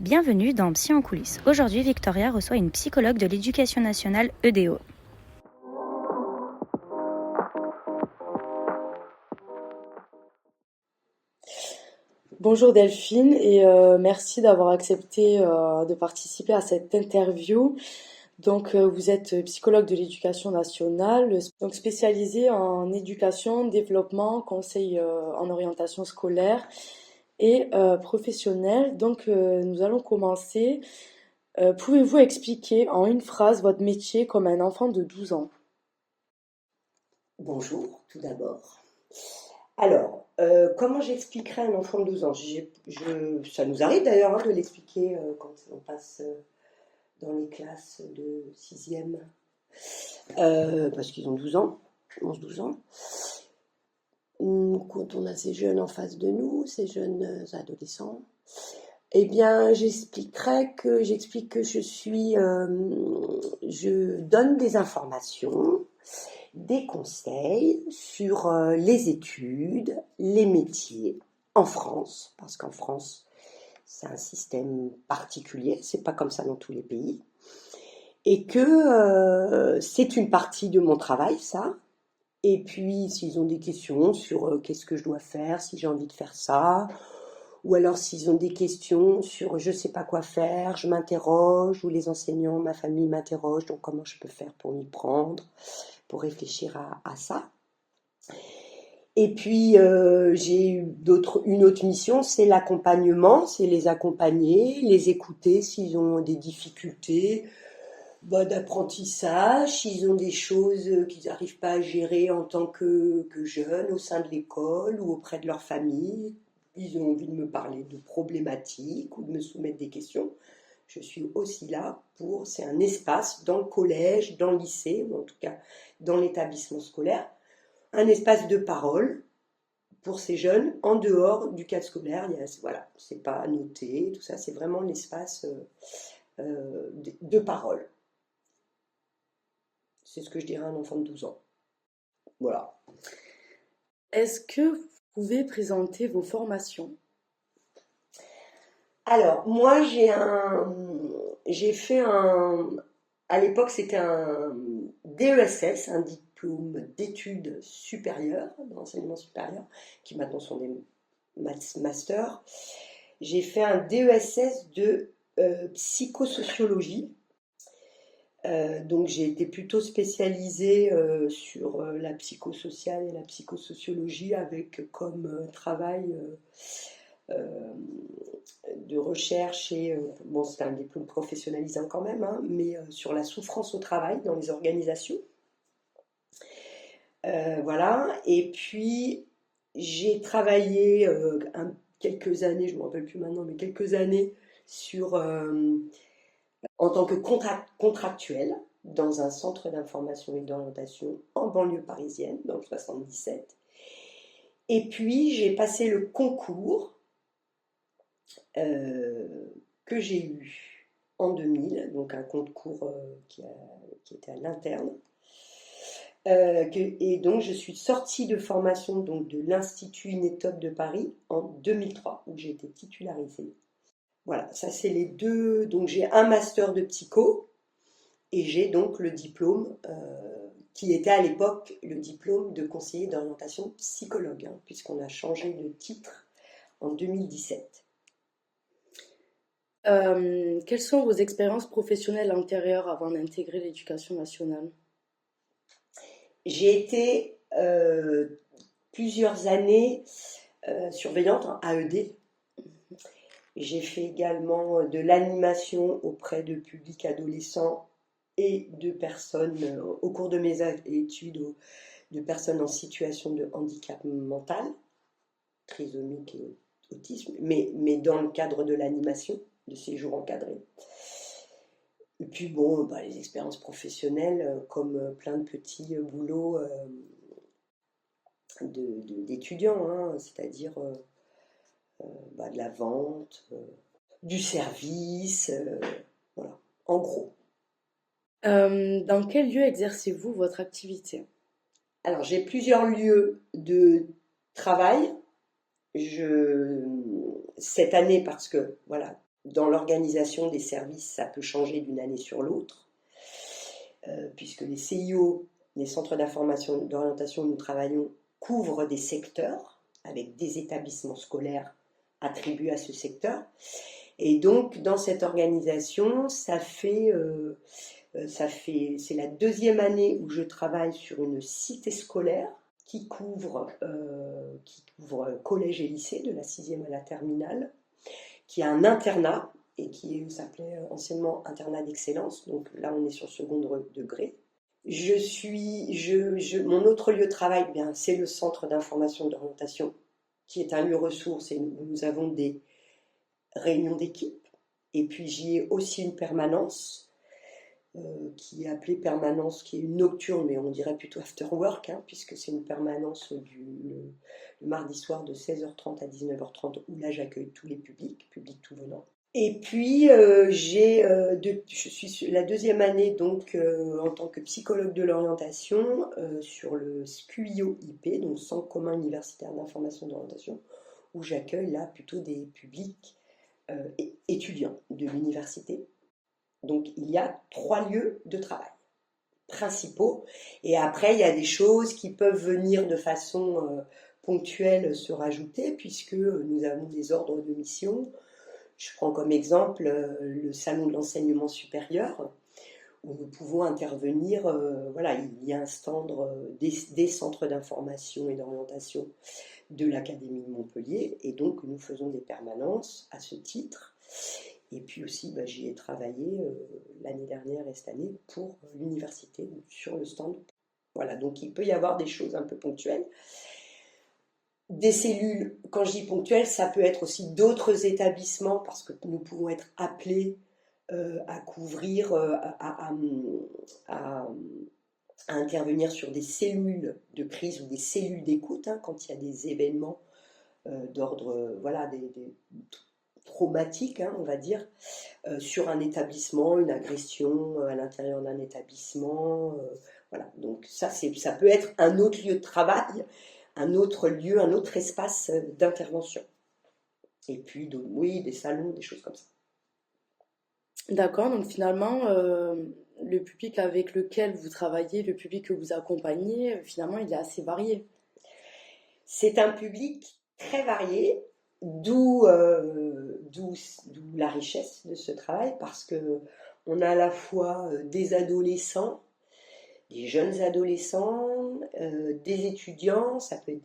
Bienvenue dans Psy en coulisses. Aujourd'hui, Victoria reçoit une psychologue de l'éducation nationale EDO. Bonjour Delphine et merci d'avoir accepté de participer à cette interview. Donc vous êtes psychologue de l'éducation nationale, donc spécialisée en éducation, développement, conseil en orientation scolaire et professionnelle. Donc nous allons commencer. Pouvez-vous expliquer en une phrase votre métier comme un enfant de 12 ans? Bonjour, tout d'abord. Alors, comment j'expliquerai à un enfant de 12 ans? Ça nous arrive d'ailleurs de l'expliquer quand on passe dans les classes de 6e, parce qu'ils ont 12 ans, 11-12 ans. Quand on a ces jeunes en face de nous, ces jeunes adolescents, eh bien, j'explique que je donne des informations, des conseils sur les études, les métiers en France, parce qu'en France, c'est un système particulier, c'est pas comme ça dans tous les pays, et que c'est une partie de mon travail, ça. Et puis, s'ils ont des questions sur qu'est-ce que je dois faire, si j'ai envie de faire ça, ou alors s'ils ont des questions sur je sais pas quoi faire, je m'interroge, ou les enseignants, ma famille m'interroge, donc comment je peux faire pour m'y prendre, pour réfléchir à ça. Et puis j'ai une autre mission, c'est l'accompagnement, c'est les accompagner, les écouter s'ils ont des difficultés d'apprentissage, s'ils ont des choses qu'ils n'arrivent pas à gérer en tant que jeunes au sein de l'école ou auprès de leur famille. Ils ont envie de me parler de problématiques ou de me soumettre des questions. Je suis aussi là c'est un espace dans le collège, dans le lycée, ou en tout cas dans l'établissement scolaire, un espace de parole pour ces jeunes en dehors du cadre scolaire. Voilà, c'est pas annoté, tout ça, c'est vraiment l'espace de parole. C'est ce que je dirais à un enfant de 12 ans. Voilà. Est-ce que vous pouvez présenter vos formations? Alors, moi, à l'époque, c'était un DESS, un diplôme d'études supérieures, d'enseignement supérieur, qui maintenant sont des masters. J'ai fait un DESS de psychosociologie. Donc j'ai été plutôt spécialisée sur la psychosociale et la psychosociologie avec comme travail de recherche et bon, c'est un diplôme professionnalisant quand même, hein, mais sur la souffrance au travail dans les organisations. Voilà. Et puis j'ai travaillé quelques années, je ne me rappelle plus maintenant, mais quelques années en tant que contractuel dans un centre d'information et d'orientation en banlieue parisienne, dans le 77. Et puis j'ai passé le concours que j'ai eu en 2000, donc un concours qui était à l'interne. Et donc je suis sortie de formation donc, de l'Institut Inétop de Paris en 2003, où j'ai été titularisée. Voilà, ça c'est les deux. Donc j'ai un master de psycho et j'ai donc le diplôme qui était à l'époque le diplôme de conseiller d'orientation psychologue, hein, puisqu'on a changé de titre en 2017. Quelles sont vos expériences professionnelles antérieures avant d'intégrer l'éducation nationale? J'ai été plusieurs années surveillante en AED. J'ai fait également de l'animation auprès de publics adolescents et de personnes, au cours de mes études, de personnes en situation de handicap mental, trisomique et autisme, mais dans le cadre de l'animation, de séjours encadrés. Et puis bon, les expériences professionnelles, comme plein de petits boulots d'étudiants, hein, c'est-à-dire de la vente, du service, voilà, en gros. Dans quel lieu exercez-vous votre activité? Alors, j'ai plusieurs lieux de travail. Cette année, parce que, voilà, dans l'organisation des services, ça peut changer d'une année sur l'autre, puisque les CIO, les centres d'information d'orientation où nous travaillons, couvrent des secteurs avec des établissements scolaires attribués à ce secteur. Et donc, dans cette organisation, c'est la deuxième année où je travaille sur une cité scolaire qui couvre collège et lycée, de la 6e à la terminale, qui a un internat, et qui s'appelait anciennement internat d'excellence, donc là on est sur second degré. Mon autre lieu de travail, bien, c'est le centre d'information d'orientation, qui est un lieu ressource, et nous avons des réunions d'équipe, et puis j'y ai aussi une permanence, qui est appelée permanence, qui est une nocturne, mais on dirait plutôt after work, hein, puisque c'est une permanence le mardi soir de 16h30 à 19h30, où là j'accueille tous les publics tout venant. Et puis je suis la deuxième année donc en tant que psychologue de l'orientation sur le SCUIO-IP, donc Centre commun universitaire d'information d'orientation, où j'accueille là plutôt des publics étudiants de l'université. Donc il y a 3 lieux de travail principaux, et après il y a des choses qui peuvent venir de façon ponctuelle se rajouter, puisque nous avons des ordres de mission. Je prends comme exemple le salon de l'enseignement supérieur, où nous pouvons intervenir. Voilà, il y a un stand des centres d'information et d'orientation de l'Académie de Montpellier, et donc nous faisons des permanences à ce titre. Et puis aussi, j'y ai travaillé l'année dernière et cette année pour l'université, sur le stand. Voilà, donc il peut y avoir des choses un peu ponctuelles. Des cellules, quand je dis ponctuelles, ça peut être aussi d'autres établissements, parce que nous pouvons être appelés à couvrir, à intervenir sur des cellules de crise ou des cellules d'écoute, hein, quand il y a des événements d'ordre, voilà, des traumatiques, hein, on va dire, sur un établissement, une agression à l'intérieur d'un établissement. Voilà, donc ça peut être un autre lieu de travail, un autre lieu, un autre espace d'intervention. Et puis, oui, des salons, des choses comme ça. D'accord, donc finalement, le public avec lequel vous travaillez, le public que vous accompagnez, finalement, il est assez varié. C'est un public très varié, d'où la richesse de ce travail, parce que on a à la fois des adolescents, des jeunes adolescents, des étudiants, ça peut être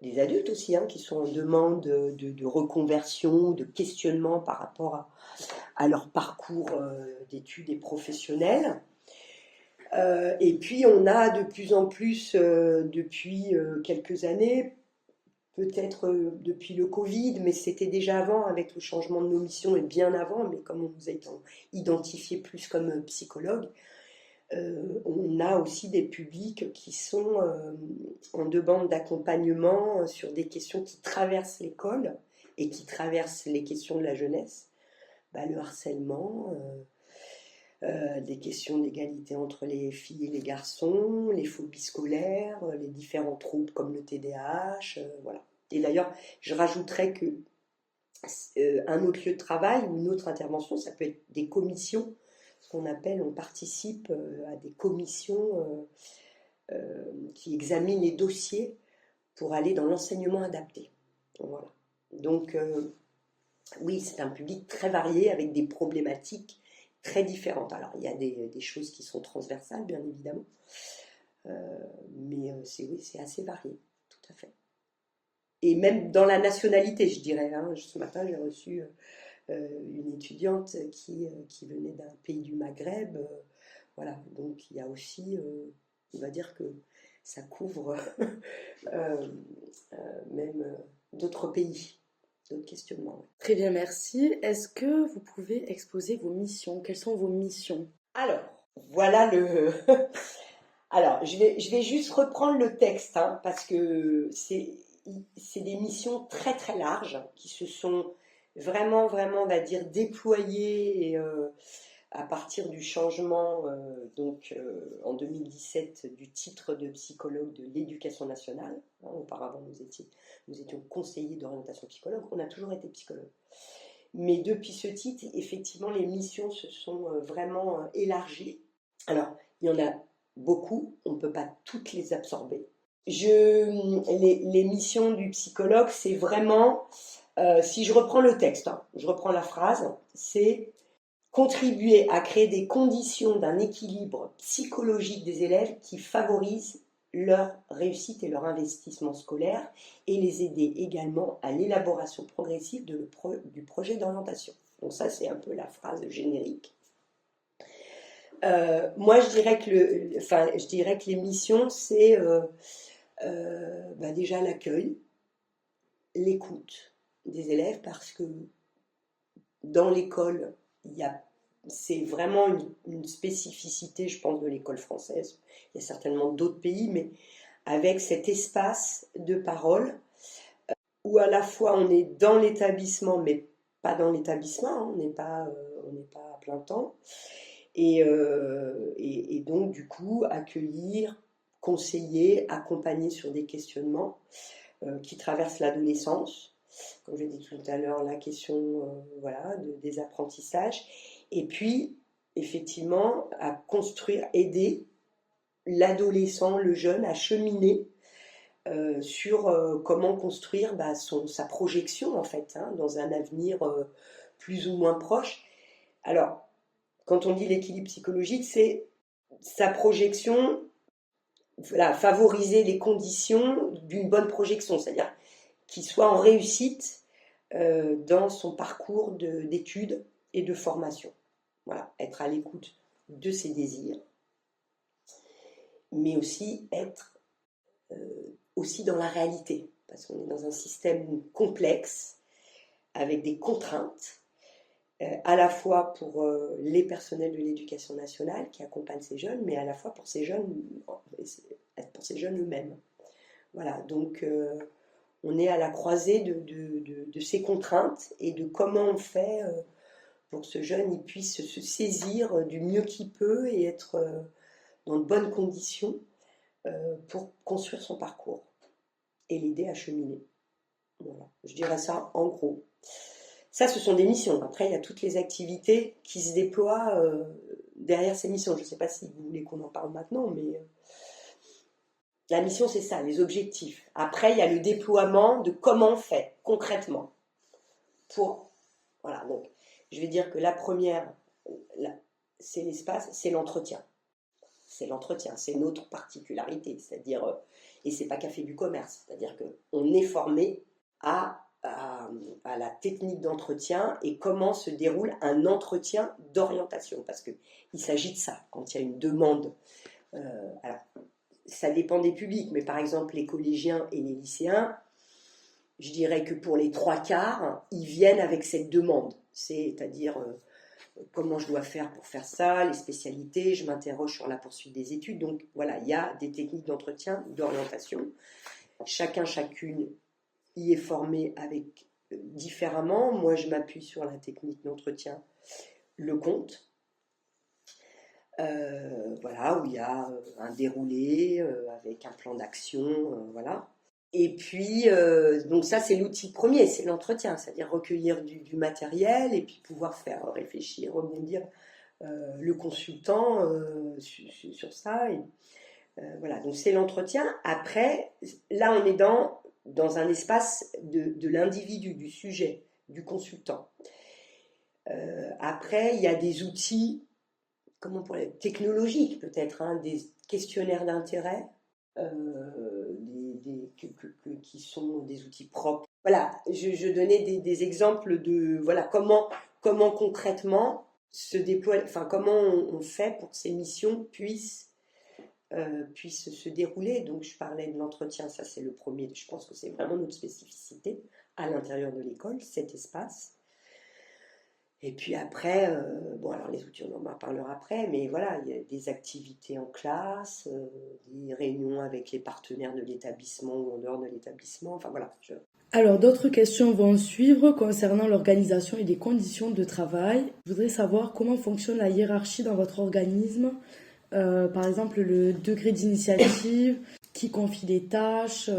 des adultes aussi, hein, qui sont en demande de reconversion, de questionnement par rapport à leur parcours d'études et professionnels. Et puis on a de plus en plus, depuis quelques années, peut-être depuis le Covid, mais c'était déjà avant avec le changement de nos missions, et bien avant, mais comme on nous a identifié plus comme psychologue, on a aussi des publics qui sont en demande d'accompagnement sur des questions qui traversent l'école et qui traversent les questions de la jeunesse, le harcèlement, des questions d'égalité entre les filles et les garçons, les phobies scolaires, les différents troubles comme le TDAH, voilà. Et d'ailleurs, je rajouterais que un autre lieu de travail ou une autre intervention, ça peut être des commissions, ce qu'on appelle, on participe à des commissions qui examinent les dossiers pour aller dans l'enseignement adapté. Voilà. Donc, oui, c'est un public très varié avec des problématiques très différentes. Alors, il y a des choses qui sont transversales, bien évidemment, mais c'est assez varié, tout à fait. Et même dans la nationalité, je dirais. Hein. Ce matin, j'ai reçu une étudiante qui venait d'un pays du Maghreb. Voilà, donc il y a aussi, on va dire que ça couvre même d'autres pays. D'autres questionnements. Très bien, merci. Est-ce que vous pouvez exposer vos missions? Quelles sont vos missions? Alors, voilà le... Alors, je vais juste reprendre le texte, hein, parce que c'est des missions très très larges qui se sont vraiment, on va dire, déployées à partir du changement, en 2017, du titre de psychologue de l'éducation nationale. Auparavant, nous étions conseillers d'orientation psychologue, on a toujours été psychologue. Mais depuis ce titre, effectivement, les missions se sont vraiment élargies. Alors, il y en a beaucoup, on ne peut pas toutes les absorber. Les missions du psychologue, c'est vraiment, si je reprends le texte, je reprends la phrase, c'est contribuer à créer des conditions d'un équilibre psychologique des élèves qui favorisent leur réussite et leur investissement scolaire et les aider également à l'élaboration progressive du projet d'orientation. Donc ça, c'est un peu la phrase générique. Moi, je dirais que les missions, c'est déjà l'accueil, l'écoute des élèves, parce que dans l'école, c'est vraiment une spécificité, je pense, de l'école française. Il y a certainement d'autres pays, mais avec cet espace de parole où à la fois on est dans l'établissement, mais pas dans l'établissement, on n'est pas à plein temps. Et donc, du coup, accueillir, conseiller, accompagner sur des questionnements qui traversent l'adolescence. Comme je l'ai dit tout à l'heure, la question des apprentissages. Et puis, effectivement, à construire, aider l'adolescent, le jeune, à cheminer sur comment construire sa projection, en fait, dans un avenir plus ou moins proche. Alors, quand on dit l'équilibre psychologique, c'est sa projection, favoriser les conditions d'une bonne projection, c'est-à-dire qu'il soit en réussite dans son parcours d'études et de formation. Voilà, être à l'écoute de ses désirs, mais aussi être aussi dans la réalité, parce qu'on est dans un système complexe, avec des contraintes, à la fois pour les personnels de l'éducation nationale qui accompagnent ces jeunes, mais à la fois pour ces jeunes eux-mêmes. Voilà, donc on est à la croisée de ces contraintes et de comment on fait pour que ce jeune il puisse se saisir du mieux qu'il peut et être dans de bonnes conditions pour construire son parcours et l'aider à cheminer. Voilà, je dirais ça en gros. Ça, ce sont des missions. Après, il y a toutes les activités qui se déploient derrière ces missions. Je ne sais pas si vous voulez qu'on en parle maintenant, mais la mission, c'est ça, les objectifs. Après, il y a le déploiement de comment on fait concrètement. Voilà, donc, je vais dire que la première, c'est l'espace, c'est l'entretien. C'est l'entretien, c'est notre particularité. C'est-à-dire, et c'est pas Café du commerce, c'est-à-dire qu'on est formé à la technique d'entretien et comment se déroule un entretien d'orientation, parce qu'il s'agit de ça, quand il y a une demande. Alors, ça dépend des publics, mais par exemple, les collégiens et les lycéens, je dirais que pour les 3/4, ils viennent avec cette demande, c'est-à-dire comment je dois faire pour faire ça, les spécialités, je m'interroge sur la poursuite des études. Donc voilà, il y a des techniques d'entretien, d'orientation. Chacune y est formé avec différemment. Moi, je m'appuie sur la technique d'entretien, le compte. Où il y a un déroulé avec un plan d'action, voilà. Et puis, donc ça, c'est l'outil premier, c'est l'entretien, c'est-à-dire recueillir du matériel et puis pouvoir faire réfléchir, rebondir le consultant sur ça. Et, voilà, donc c'est l'entretien. Après, là, on est dans un espace de l'individu, du sujet, du consultant. Après, il y a des outils, technologiques peut-être, des questionnaires d'intérêt, qui sont des outils propres. Voilà, je donnais des exemples de comment concrètement se déploie, comment on fait pour que ces missions puissent se dérouler. Donc je parlais de l'entretien, ça c'est le premier, je pense que c'est vraiment notre spécificité à l'intérieur de l'école, cet espace. Et puis après, bon alors les outils on en parlera après, mais voilà, il y a des activités en classe, des réunions avec les partenaires de l'établissement ou en dehors de l'établissement, enfin voilà. Alors, d'autres questions vont suivre concernant l'organisation et les conditions de travail. Je voudrais savoir comment fonctionne la hiérarchie dans votre organisme. Par exemple, le degré d'initiative, qui confie les tâches,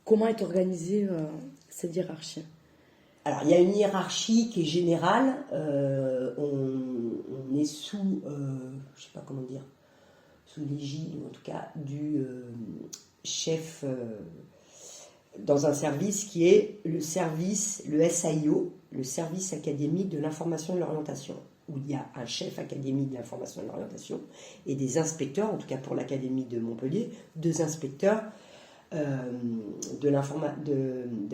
comment est organisée cette hiérarchie? Alors, il y a une hiérarchie qui est générale. On est sous, je sais pas comment dire, sous l'égide, ou en tout cas du chef dans un service qui est le service, le SAIO, le service académique de l'information et de l'orientation, où il y a un chef académique de l'information et de l'orientation et des inspecteurs, en tout cas pour l'Académie de Montpellier, 2 inspecteurs de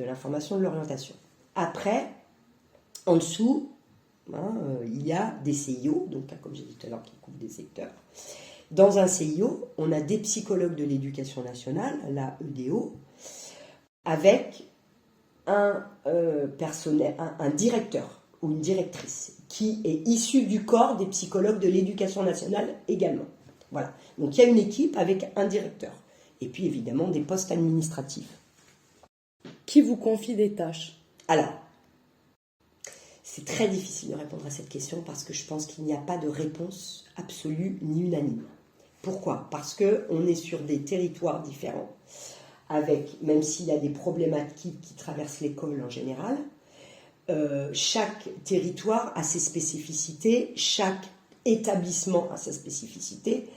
l'information et de l'orientation. Après, en dessous, il y a des CIO, donc comme j'ai dit tout à l'heure, qui couvrent des secteurs. Dans un CIO, on a des psychologues de l'éducation nationale, la EDO, avec un directeur ou une directrice qui est issu du corps des psychologues de l'éducation nationale également. Voilà. Donc il y a une équipe avec un directeur. Et puis évidemment des postes administratifs. Qui vous confie des tâches? Alors, c'est très difficile de répondre à cette question parce que je pense qu'il n'y a pas de réponse absolue ni unanime. Pourquoi? Parce qu'on est sur des territoires différents, avec, même s'il y a des problématiques qui traversent l'école en général, chaque territoire a ses spécificités, chaque établissement a sa spécificité.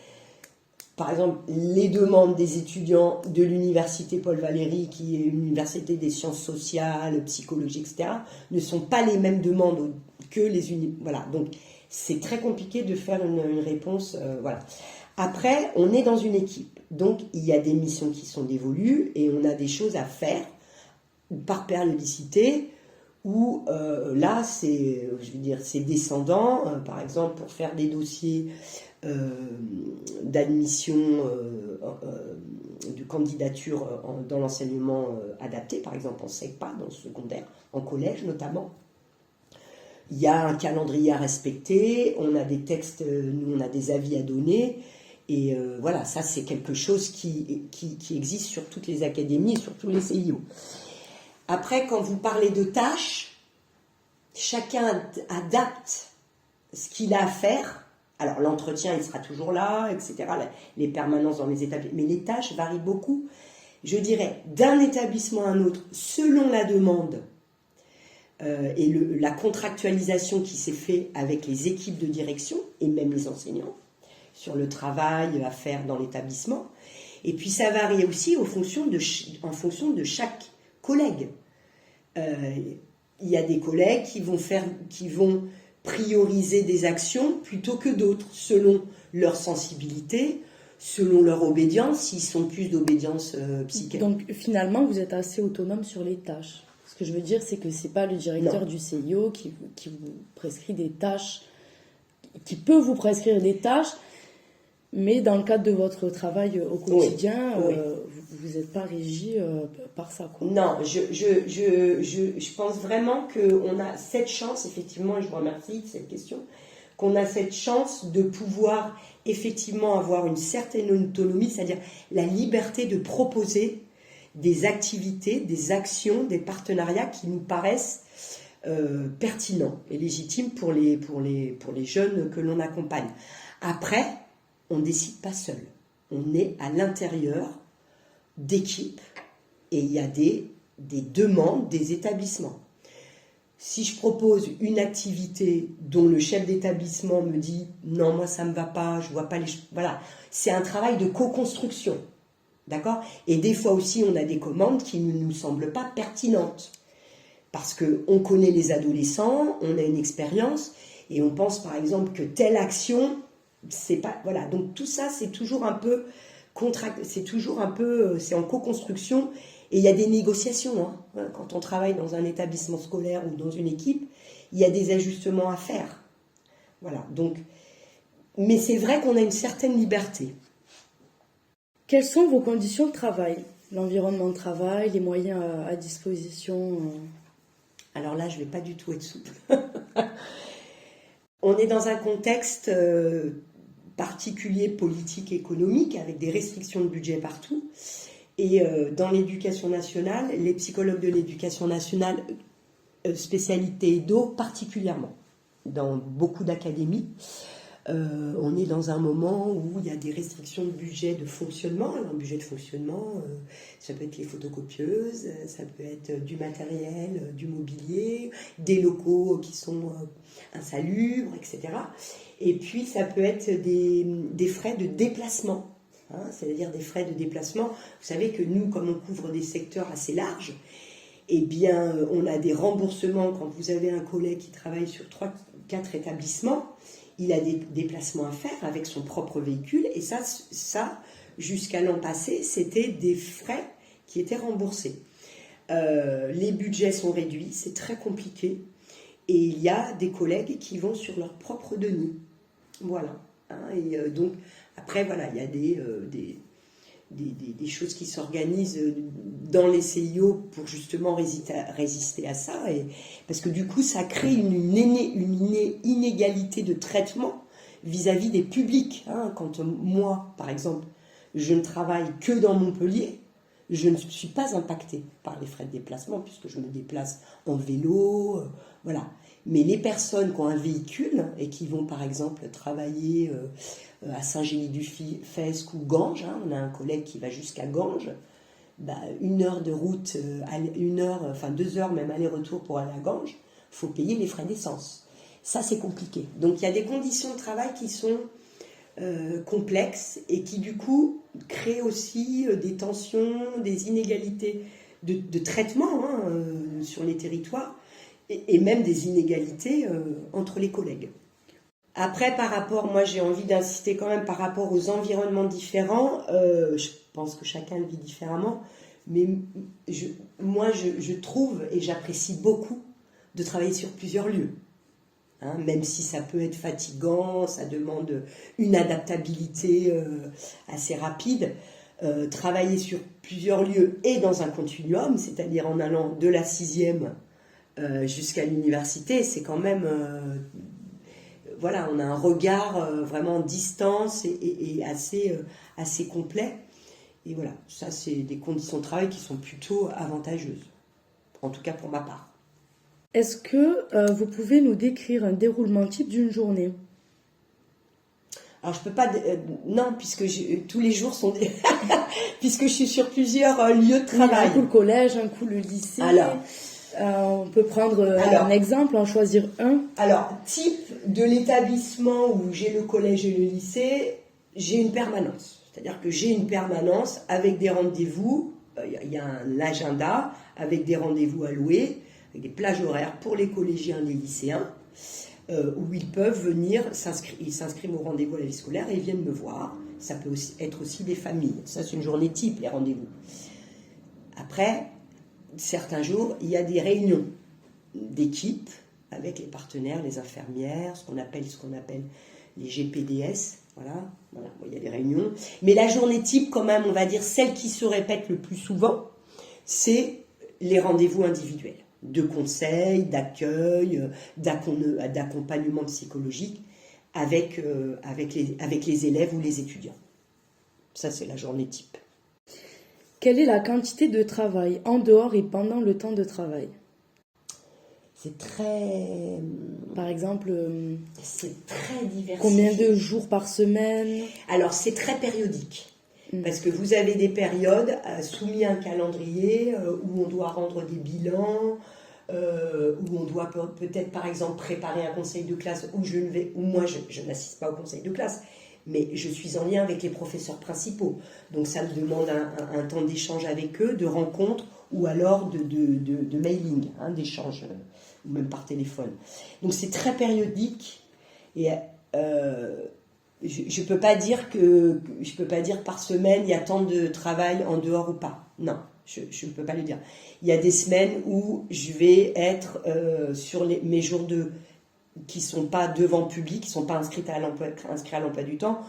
Par exemple, les demandes des étudiants de l'université Paul Valéry, qui est une université des sciences sociales, psychologie, etc., ne sont pas les mêmes demandes que les universités. Voilà, donc c'est très compliqué de faire une réponse. Voilà. Après, on est dans une équipe, donc il y a des missions qui sont dévolues et on a des choses à faire par périodicité. Où là, c'est descendant, par exemple, pour faire des dossiers d'admission de candidature dans l'enseignement adapté, par exemple en SECPA, dans le secondaire, en collège notamment. Il y a un calendrier à respecter, on a des textes, nous on a des avis à donner, et voilà, ça c'est quelque chose qui existe sur toutes les académies et sur tous les CIO. Après, quand vous parlez de tâches, chacun adapte ce qu'il a à faire. Alors, l'entretien, il sera toujours là, etc. Les permanences dans les établissements. Mais les tâches varient beaucoup, je dirais, d'un établissement à un autre, selon la demande et la contractualisation qui s'est faite avec les équipes de direction et même les enseignants sur le travail à faire dans l'établissement. Et puis, ça varie aussi en fonction de chaque collègues. Il y a des collègues qui vont prioriser des actions plutôt que d'autres, selon leur sensibilité, selon leur obédience, s'ils sont plus d'obédience psychique. Donc finalement, vous êtes assez autonome sur les tâches. Ce que je veux dire, c'est que c'est pas le directeur du CIO qui vous prescrit des tâches, qui peut vous prescrire des tâches, mais dans le cadre de votre travail au quotidien, oui. Vous n'êtes pas régi par ça, quoi. Non, je pense vraiment qu'on a cette chance, effectivement, et je vous remercie de cette question, qu'on a cette chance de pouvoir effectivement avoir une certaine autonomie, c'est-à-dire la liberté de proposer des activités, des actions, des partenariats qui nous paraissent pertinents et légitimes pour les jeunes que l'on accompagne. Après, on ne décide pas seul. On est à l'intérieur d'équipes et il y a des demandes des établissements. Si je propose une activité dont le chef d'établissement me dit « non, moi ça ne me va pas, je ne vois pas les choses », voilà, c'est un travail de co-construction, d'accord ? Et des fois aussi, on a des commandes qui ne nous semblent pas pertinentes parce qu'on connaît les adolescents, on a une expérience et on pense par exemple que telle action, c'est pas... Voilà, donc tout ça, c'est toujours un peu... c'est en co-construction et il y a des négociations. Quand on travaille dans un établissement scolaire ou dans une équipe, il y a des ajustements à faire. Voilà, donc, mais c'est vrai qu'on a une certaine liberté. Quelles sont vos conditions de travail? L'environnement de travail, les moyens à disposition? Alors là, je ne vais pas du tout être souple. On est dans un contexte particulier politique, économique, avec des restrictions de budget partout. Et dans l'éducation nationale, les psychologues de l'éducation nationale, spécialité d'eau particulièrement, dans beaucoup d'académies, on est dans un moment où il y a des restrictions de budget de fonctionnement. Alors, un budget de fonctionnement, ça peut être les photocopieuses, ça peut être du matériel, du mobilier, des locaux qui sont insalubres, etc. Et puis, ça peut être des frais de déplacement, hein, c'est-à-dire des frais de déplacement. Vous savez que nous, comme on couvre des secteurs assez larges, eh bien, on a des remboursements quand vous avez un collègue qui travaille sur 3-4 établissements. Il a des déplacements à faire avec son propre véhicule, et ça jusqu'à l'an passé, c'était des frais qui étaient remboursés. Les budgets sont réduits, c'est très compliqué, et il y a des collègues qui vont sur leur propre denier. Voilà. Hein, et donc, après, voilà, il y a des choses qui s'organisent dans les CIO pour justement résister à ça, parce que du coup ça crée une inégalité de traitement vis-à-vis des publics, hein. Quand moi par exemple je ne travaille que dans Montpellier, je ne suis pas impactée par les frais de déplacement puisque je me déplace en vélo, voilà. Mais les personnes qui ont un véhicule et qui vont par exemple travailler à Saint-Gély-du-Fesque ou Ganges, hein, on a un collègue qui va jusqu'à Ganges, 1 heure de route, 2 heures même aller-retour pour aller à Ganges, il faut payer les frais d'essence. Ça c'est compliqué. Donc il y a des conditions de travail qui sont complexes et qui du coup créent aussi des tensions, des inégalités de traitement, hein, sur les territoires, et même des inégalités entre les collègues. Après, par rapport, moi j'ai envie d'insister quand même par rapport aux environnements différents, je pense que chacun le vit différemment, mais moi je trouve et j'apprécie beaucoup de travailler sur plusieurs lieux. Hein, même si ça peut être fatigant, ça demande une adaptabilité assez rapide. Travailler sur plusieurs lieux et dans un continuum, c'est-à-dire en allant de la 6e jusqu'à l'université, c'est quand même... voilà, on a un regard vraiment en distance et assez complet. Et voilà, ça c'est des conditions de travail qui sont plutôt avantageuses, en tout cas pour ma part. Est-ce que vous pouvez nous décrire un déroulement type d'une journée ? Alors je peux pas, non, puisque tous les jours sont puisque je suis sur plusieurs lieux de travail. Un coup le collège, un coup le lycée. Alors, on peut prendre un exemple, en choisir un. Alors, type de l'établissement où j'ai le collège et le lycée, j'ai une permanence. C'est-à-dire que j'ai une permanence avec des rendez-vous, il y a un agenda avec des rendez-vous alloués, avec des plages horaires pour les collégiens et les lycéens, où ils peuvent venir, ils s'inscrivent au rendez-vous à la vie scolaire et ils viennent me voir. Ça peut être aussi des familles. Ça, c'est une journée type, les rendez-vous. Après, certains jours, il y a des réunions d'équipe avec les partenaires, les infirmières, ce qu'on appelle les GPDS. Voilà, il y a des réunions. Mais la journée type, quand même, on va dire, celle qui se répète le plus souvent, c'est les rendez-vous individuels, de conseils, d'accueil, d'accompagnement psychologique avec les élèves ou les étudiants. Ça, c'est la journée type. Quelle est la quantité de travail en dehors et pendant le temps de travail ? C'est très... Par exemple, c'est très diversifié. Combien de jours par semaine ? Alors, c'est très périodique. Parce que vous avez des périodes soumises à un calendrier où on doit rendre des bilans, où on doit peut-être, par exemple, préparer un conseil de classe où moi, je n'assiste pas au conseil de classe, mais je suis en lien avec les professeurs principaux. Donc, ça me demande un temps d'échange avec eux, de rencontre ou alors de mailing, hein, d'échange, ou même par téléphone. Donc, c'est très périodique et... je peux pas dire par semaine il y a tant de travail en dehors ou pas. Non, je ne peux pas le dire. Il y a des semaines où je vais être sur mes jours qui sont pas devant public, qui sont pas inscrits à l'emploi du temps,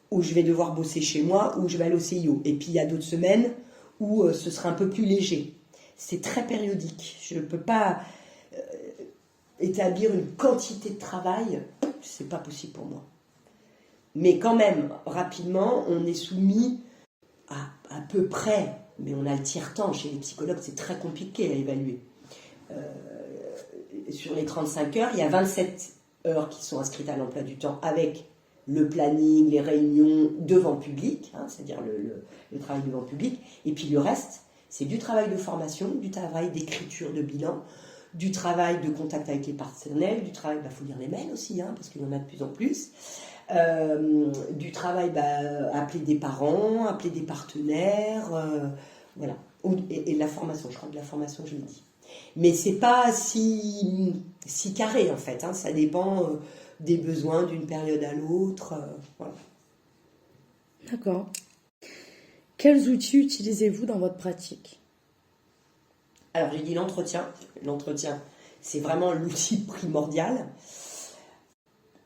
où je vais devoir bosser chez moi, où je vais aller au CIO. Et puis il y a d'autres semaines où ce sera un peu plus léger. C'est très périodique. Je peux pas. établir une quantité de travail, c'est pas possible pour moi. Mais quand même, rapidement, on est soumis à peu près, mais on a le tiers-temps. Chez les psychologues, c'est très compliqué à évaluer. Sur les 35 heures, il y a 27 heures qui sont inscrites à l'emploi du temps avec le planning, les réunions devant public, c'est-à-dire le travail devant public. Et puis le reste, c'est du travail de formation, du travail d'écriture de bilan, du travail de contact avec les partenaires, du travail, faut lire les mails aussi, parce qu'il y en a de plus en plus, du travail, appeler des parents, appeler des partenaires, voilà. Et la formation, je crois que la formation, je l'ai dit. Mais c'est pas si carré en fait, ça dépend des besoins d'une période à l'autre, voilà. D'accord. Quels outils utilisez-vous dans votre pratique? Alors j'ai dit l'entretien. L'entretien, c'est vraiment l'outil primordial.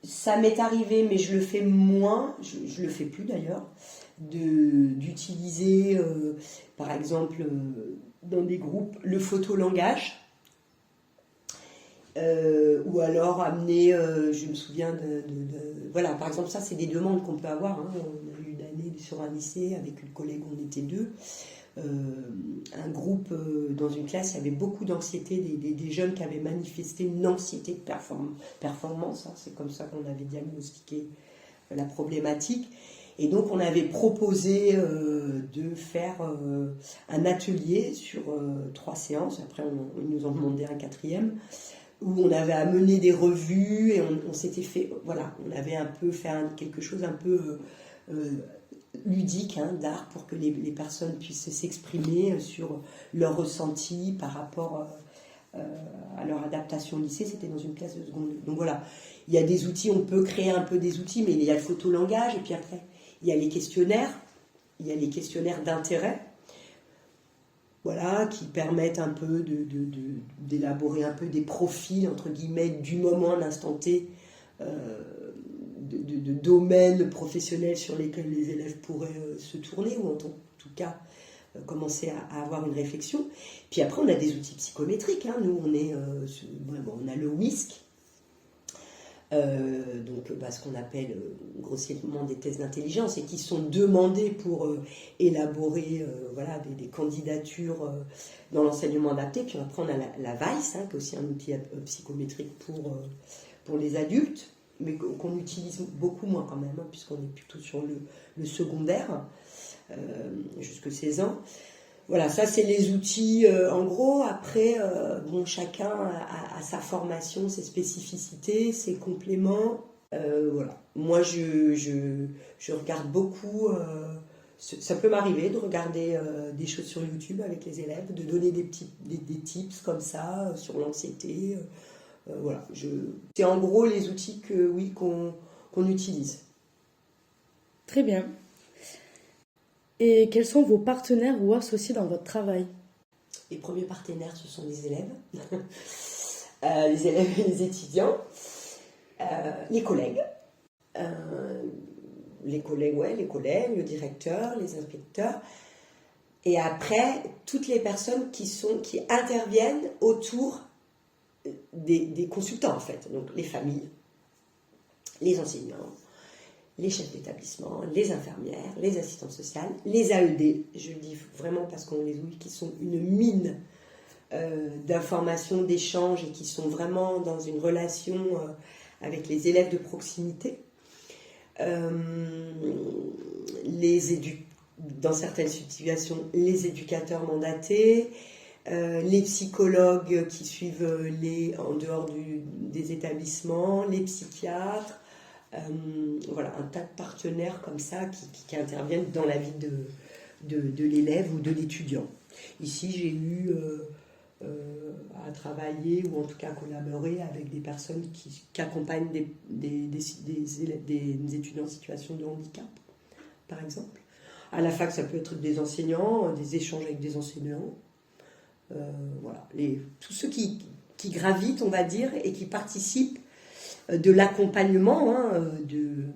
Ça m'est arrivé, mais je le fais moins, je le fais plus d'ailleurs, d'utiliser par exemple dans des groupes le photolangage. Ou alors amener, je me souviens voilà, par exemple, ça c'est des demandes qu'on peut avoir. On a eu une année sur un lycée avec une collègue, on était deux. Un groupe dans une classe, il y avait beaucoup d'anxiété, des jeunes qui avaient manifesté une anxiété de performance. C'est comme ça qu'on avait diagnostiqué la problématique. Et donc on avait proposé de faire un atelier sur 3 séances. Après ils nous ont demandé un 4e, où on avait amené des revues et on s'était fait, voilà, on avait un peu fait quelque chose un peu ludique, d'art, pour que les personnes puissent s'exprimer sur leurs ressentis par rapport à leur adaptation au lycée. C'était dans une classe de seconde. Donc voilà, il y a des outils, on peut créer un peu des outils, mais il y a le photolangage, et puis après, il y a les questionnaires d'intérêt, voilà, qui permettent un peu d'élaborer un peu des profils, entre guillemets, du moment, à l'instant T, de domaines professionnels sur lesquels les élèves pourraient se tourner, ou en tout cas commencer à avoir une réflexion. Puis après, on a des outils psychométriques. Nous, on a le WISC, donc ce qu'on appelle grossièrement des tests d'intelligence, et qui sont demandés pour élaborer des candidatures dans l'enseignement adapté. Puis après on a la VICE, qui est aussi un outil psychométrique pour les adultes, mais qu'on utilise beaucoup moins quand même, puisqu'on est plutôt sur le secondaire, jusque 16 ans. Voilà, ça c'est les outils en gros. Après, chacun a sa formation, ses spécificités, ses compléments. Voilà. Moi, je regarde beaucoup. Ça peut m'arriver de regarder des choses sur YouTube avec les élèves, de donner des tips comme ça sur l'anxiété. Voilà. C'est en gros les outils qu'on utilise. Très bien. Et quels sont vos partenaires ou associés dans votre travail? Les premiers partenaires, ce sont les élèves, les élèves et les étudiants, les collègues, le directeur, les inspecteurs, et après toutes les personnes qui interviennent autour des consultants en fait, donc les familles, les enseignants, les chefs d'établissement, les infirmières, les assistantes sociales, les AED, je le dis vraiment parce qu'on les oublie, qui sont une mine d'informations, d'échanges, et qui sont vraiment dans une relation avec les élèves de proximité. Dans certaines situations, les éducateurs mandatés, les psychologues qui suivent en dehors des établissements, les psychiatres. Voilà, un tas de partenaires comme ça qui interviennent dans la vie de l'élève ou de l'étudiant. Ici, j'ai eu à travailler, ou en tout cas à collaborer avec des personnes qui accompagnent des étudiants en situation de handicap, par exemple. À la fac, ça peut être des enseignants, des échanges avec des enseignants. Voilà, tous ceux qui gravitent, on va dire, et qui participent de l'accompagnement du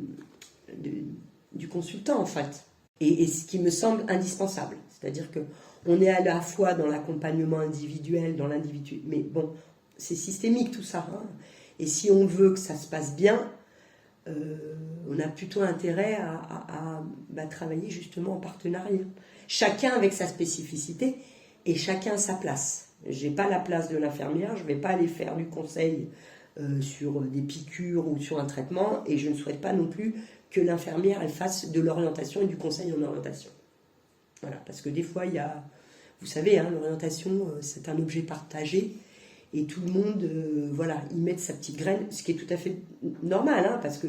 consultant en fait, et ce qui me semble indispensable, c'est-à-dire que on est à la fois dans l'accompagnement individuel, dans l'individu, mais bon, c'est systémique tout ça. Hein. Et si on veut que ça se passe bien, on a plutôt intérêt à travailler justement en partenariat. Chacun avec sa spécificité et chacun à sa place. Je n'ai pas la place de l'infirmière, je ne vais pas aller faire du conseil sur des piqûres ou sur un traitement, et je ne souhaite pas non plus que l'infirmière elle fasse de l'orientation et du conseil en orientation. Voilà, parce que des fois, il y a, vous savez, hein, l'orientation, c'est un objet partagé, et tout le monde, voilà, y met sa petite graine, ce qui est tout à fait normal, hein, parce que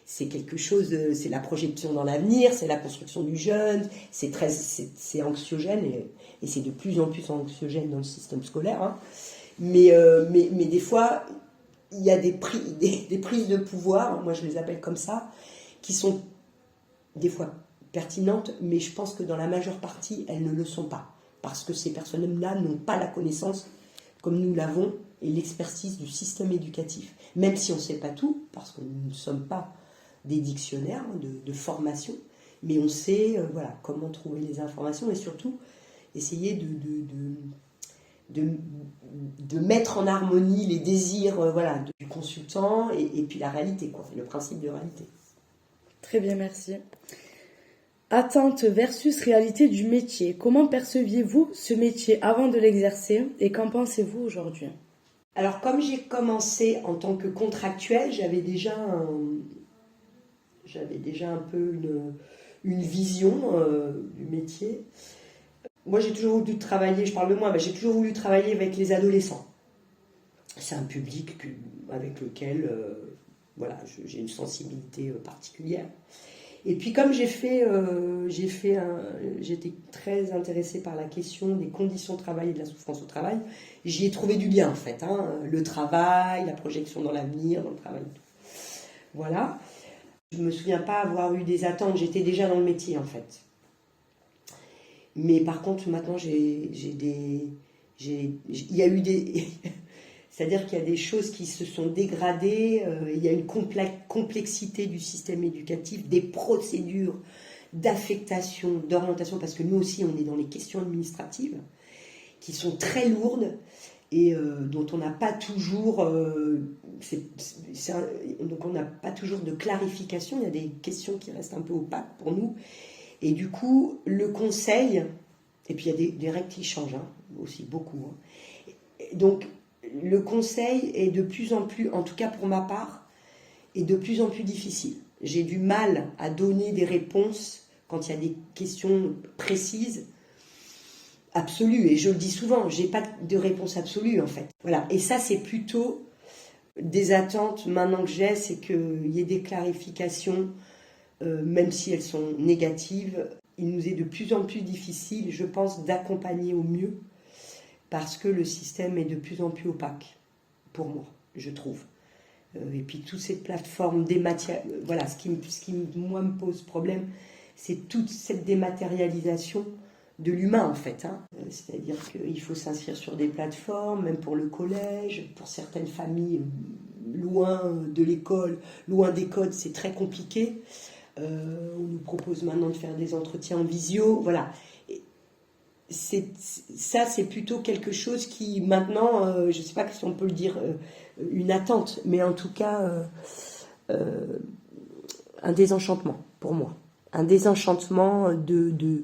c'est quelque chose, c'est la projection dans l'avenir, c'est la construction du jeune, c'est anxiogène, et c'est de plus en plus anxiogène dans le système scolaire, hein. Mais des fois, il y a des prises de pouvoir, moi je les appelle comme ça, qui sont des fois pertinentes, mais je pense que dans la majeure partie, elles ne le sont pas. Parce que ces personnes-là n'ont pas la connaissance, comme nous l'avons, et l'expertise du système éducatif. Même si on ne sait pas tout, parce que nous ne sommes pas des dictionnaires de formation, mais on sait voilà, comment trouver les informations, et surtout essayer de mettre en harmonie les désirs voilà, du consultant et puis la réalité, quoi, le principe de réalité. Très bien, merci. Attente versus réalité du métier. Comment perceviez-vous ce métier avant de l'exercer et qu'en pensez-vous aujourd'hui? Alors, comme j'ai commencé en tant que contractuelle, j'avais déjà un peu une vision du métier. Moi, j'ai toujours voulu travailler, je parle de moi, mais j'ai toujours voulu travailler avec les adolescents. C'est un public avec lequel voilà, j'ai une sensibilité particulière. Et puis comme j'étais très intéressée par la question des conditions de travail et de la souffrance au travail, j'y ai trouvé du lien en fait, hein, le travail, la projection dans l'avenir, dans le travail. Voilà. Je ne me souviens pas avoir eu des attentes, j'étais déjà dans le métier en fait. Mais par contre maintenant il y a eu des... C'est-à-dire qu'il y a des choses qui se sont dégradées, il y a une complexité du système éducatif, des procédures d'affectation, d'orientation, parce que nous aussi on est dans les questions administratives, qui sont très lourdes et dont on n'a pas toujours, donc on n'a pas toujours de clarification, il y a des questions qui restent un peu opaques pour nous. Et du coup, le conseil, et puis il y a des règles qui changent hein, aussi beaucoup. Hein. Donc, le conseil est de plus en plus, en tout cas pour ma part, est de plus en plus difficile. J'ai du mal à donner des réponses quand il y a des questions précises, absolues. Et je le dis souvent, j'ai pas de réponse absolue en fait. Voilà. Et ça, c'est plutôt des attentes maintenant que j'ai, c'est qu'il y ait des clarifications, même si elles sont négatives. Il nous est de plus en plus difficile, je pense, d'accompagner au mieux. Parce que le système est de plus en plus opaque, pour moi, je trouve. Et puis toutes ces plateformes voilà, ce qui moi me pose problème, c'est toute cette dématérialisation de l'humain en fait. Hein. C'est-à-dire qu'il faut s'inscrire sur des plateformes, même pour le collège, pour certaines familles loin de l'école, loin des codes, c'est très compliqué. On nous propose maintenant de faire des entretiens en visio, voilà. C'est plutôt quelque chose qui maintenant, je ne sais pas si on peut le dire, une attente, mais en tout cas un désenchantement pour moi. Un désenchantement de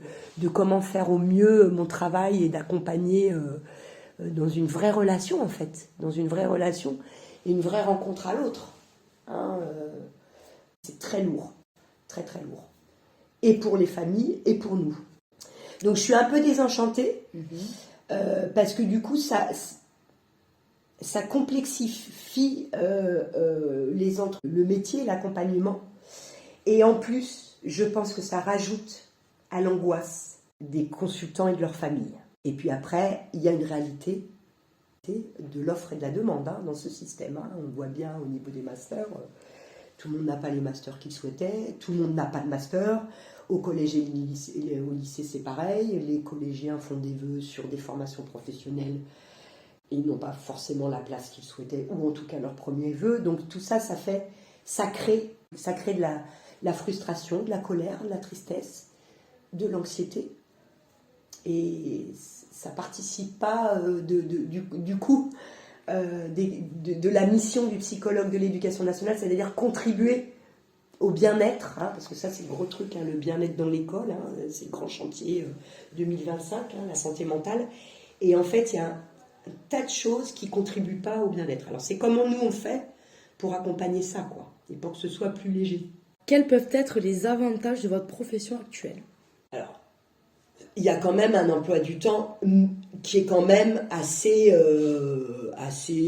comment faire au mieux mon travail et d'accompagner dans une vraie relation en fait, dans une vraie relation et une vraie rencontre à l'autre. Hein, c'est très lourd, très très lourd. Et pour les familles et pour nous. Donc je suis un peu désenchantée parce que du coup ça complexifie le métier, l'accompagnement. Et en plus, je pense que ça rajoute à l'angoisse des consultants et de leurs familles. Et puis après, il y a une réalité de l'offre et de la demande hein, dans ce système. Hein. On voit bien au niveau des masters, tout le monde n'a pas les masters qu'il souhaitait, tout le monde n'a pas de master. Au collège et au lycée, c'est pareil. Les collégiens font des vœux sur des formations professionnelles et ils n'ont pas forcément la place qu'ils souhaitaient, ou en tout cas leur premier vœu. Donc tout ça, ça crée de la frustration, de la colère, de la tristesse, de l'anxiété. Et ça ne participe pas du coup de la mission du psychologue de l'éducation nationale, c'est-à-dire contribuer au bien-être, parce que ça c'est le gros truc, le bien-être dans l'école, c'est le grand chantier 2025, la santé mentale. Et en fait, il y a un tas de choses qui ne contribuent pas au bien-être. Alors c'est comment nous on fait pour accompagner ça, quoi, et pour que ce soit plus léger. Quels peuvent être les avantages de votre profession actuelle? Alors, il y a quand même un emploi du temps qui est quand même assez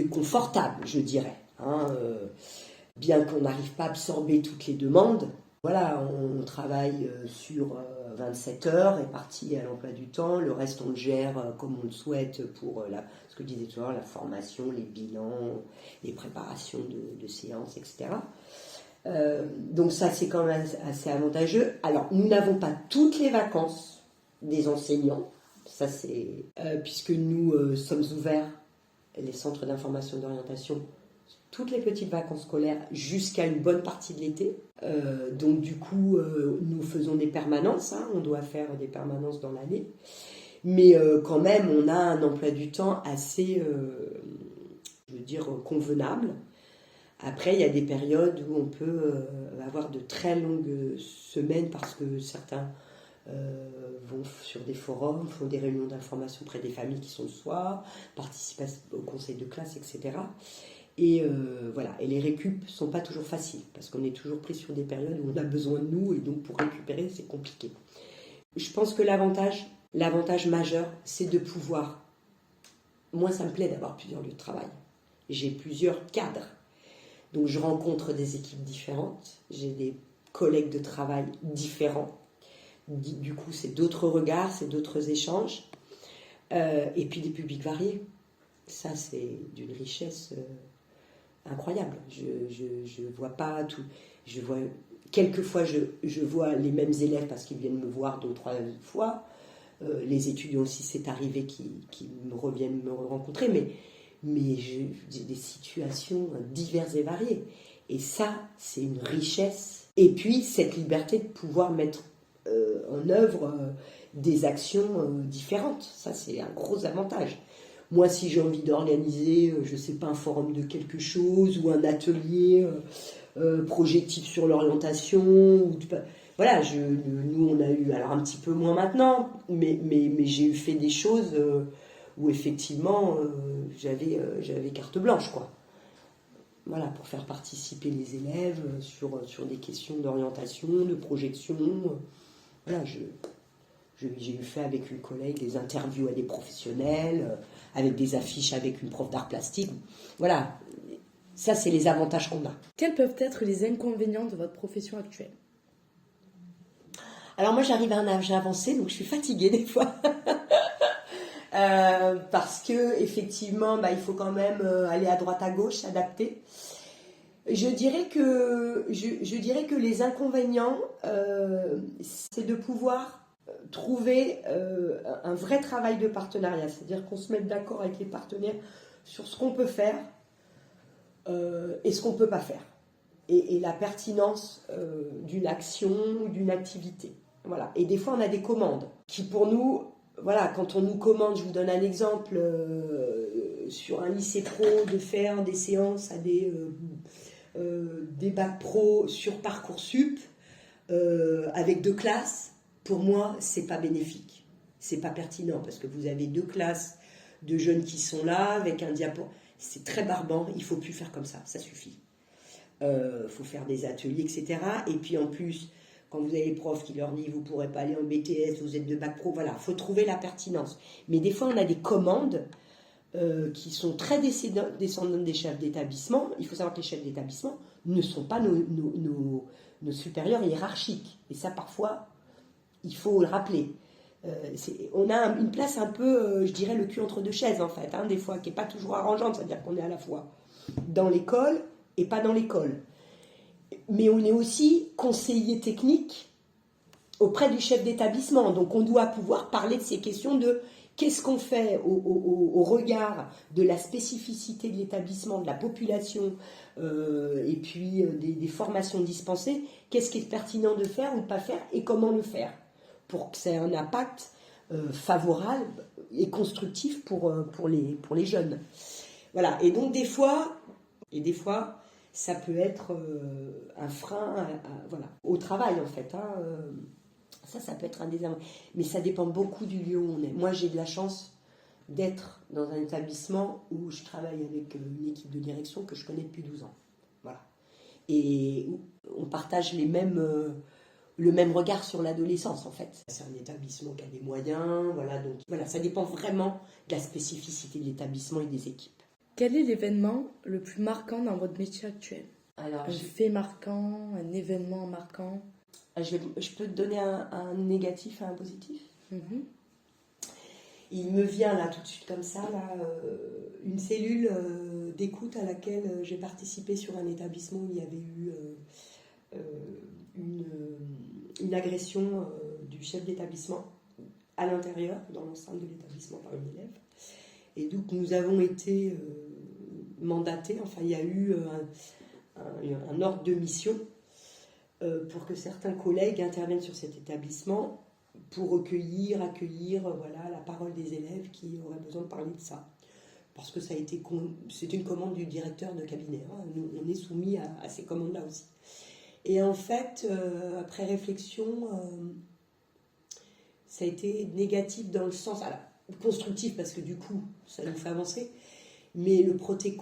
confortable, je dirais. Bien qu'on n'arrive pas à absorber toutes les demandes, voilà, on travaille sur 27 heures réparties à l'emploi du temps. Le reste, on le gère comme on le souhaite pour ce que je disais tout à l'heure, la formation, les bilans, les préparations de séances, etc. Donc ça, c'est quand même assez avantageux. Alors, nous n'avons pas toutes les vacances des enseignants. Ça, c'est puisque nous sommes ouverts, les centres d'information et d'orientation, toutes les petites vacances scolaires jusqu'à une bonne partie de l'été. Donc du coup, nous faisons des permanences. On doit faire des permanences dans l'année. Mais quand même, on a un emploi du temps assez, convenable. Après, il y a des périodes où on peut avoir de très longues semaines parce que certains vont sur des forums, font des réunions d'information près des familles qui sont le soir, participent au conseil de classe, etc. Et voilà. Et les récup sont pas toujours faciles parce qu'on est toujours pris sur des périodes où on a besoin de nous et donc pour récupérer, c'est compliqué. Je pense que l'avantage majeur, c'est de pouvoir... Moi, ça me plaît d'avoir plusieurs lieux de travail. J'ai plusieurs cadres. Donc, je rencontre des équipes différentes. J'ai des collègues de travail différents. Du coup, c'est d'autres regards, c'est d'autres échanges. Et puis, des publics variés. Ça, c'est d'une richesse incroyable. Je vois pas tout. Quelquefois, je vois les mêmes élèves parce qu'ils viennent me voir 2 ou 3 fois. Les étudiants aussi, c'est arrivé qui me reviennent me rencontrer, mais j'ai des situations diverses et variées. Et ça, c'est une richesse. Et puis, cette liberté de pouvoir mettre en œuvre des actions différentes. Ça, c'est un gros avantage. Moi, si j'ai envie d'organiser, je ne sais pas, un forum de quelque chose ou un atelier projectif sur l'orientation, voilà, nous, on a eu, alors un petit peu moins maintenant, mais j'ai fait des choses où effectivement, j'avais carte blanche, quoi. Voilà, pour faire participer les élèves sur des questions d'orientation, de projection. Voilà, j'ai fait avec une collègue des interviews à des professionnels, avec des affiches avec une prof d'art plastique. Voilà, ça, c'est les avantages qu'on a. Quels peuvent être les inconvénients de votre profession actuelle? Alors moi, j'arrive à un âge avancé, donc je suis fatiguée des fois. Parce que effectivement, il faut quand même aller à droite à gauche, s'adapter. Je dirais que les inconvénients, c'est de pouvoir trouver un vrai travail de partenariat, c'est-à-dire qu'on se mette d'accord avec les partenaires sur ce qu'on peut faire et ce qu'on ne peut pas faire, et la pertinence d'une action ou d'une activité. Voilà. Et des fois, on a des commandes qui, pour nous, voilà, quand on nous commande, je vous donne un exemple, sur un lycée pro, de faire des séances à des bacs pro sur Parcoursup avec 2 classes, pour moi, c'est pas bénéfique. C'est pas pertinent parce que vous avez 2 classes de jeunes qui sont là avec un diapo. C'est très barbant, il faut plus faire comme ça suffit. Faut faire des ateliers, etc. Et puis en plus, quand vous avez les profs qui leur disent vous ne pourrez pas aller en BTS, vous êtes de bac pro, voilà, il faut trouver la pertinence. Mais des fois, on a des commandes qui sont très descendantes des chefs d'établissement. Il faut savoir que les chefs d'établissement ne sont pas nos supérieurs hiérarchiques. Et ça, parfois, il faut le rappeler. On a une place un peu, je dirais, le cul entre 2 chaises, en fait, des fois, qui n'est pas toujours arrangeante. C'est-à-dire qu'on est à la fois dans l'école et pas dans l'école. Mais on est aussi conseiller technique auprès du chef d'établissement. Donc on doit pouvoir parler de ces questions de qu'est-ce qu'on fait au regard de la spécificité de l'établissement, de la population, et puis des formations dispensées, qu'est-ce qui est pertinent de faire ou de ne pas faire et comment le faire pour que ça ait un impact favorable et constructif pour les jeunes. Voilà, et donc des fois, ça peut être un frein voilà, au travail en fait. Hein, ça peut être un désavantage. Mais ça dépend beaucoup du lieu où on est. Moi, j'ai de la chance d'être dans un établissement où je travaille avec une équipe de direction que je connais depuis 12 ans. Voilà. Et on partage le même regard sur l'adolescence en fait. C'est un établissement qui a des moyens, voilà, donc voilà, ça dépend vraiment de la spécificité de l'établissement et des équipes. Quel est l'événement le plus marquant dans votre métier actuel? Alors, Un fait marquant, un événement marquant? je peux te donner un négatif et un positif. Mhm. Il me vient là tout de suite comme ça, là, une cellule d'écoute à laquelle j'ai participé sur un établissement où il y avait eu une agression du chef d'établissement à l'intérieur, dans l'enceinte de l'établissement par une élève. Et donc nous avons été mandatés, enfin il y a eu un ordre de mission pour que certains collègues interviennent sur cet établissement pour accueillir voilà, la parole des élèves qui auraient besoin de parler de ça. Parce que c'est une commande du directeur de cabinet. Hein. Nous, on est soumis à ces commandes-là aussi. Et en fait, après réflexion, ça a été négatif dans le sens... Alors, constructif parce que du coup, ça nous fait avancer. Mais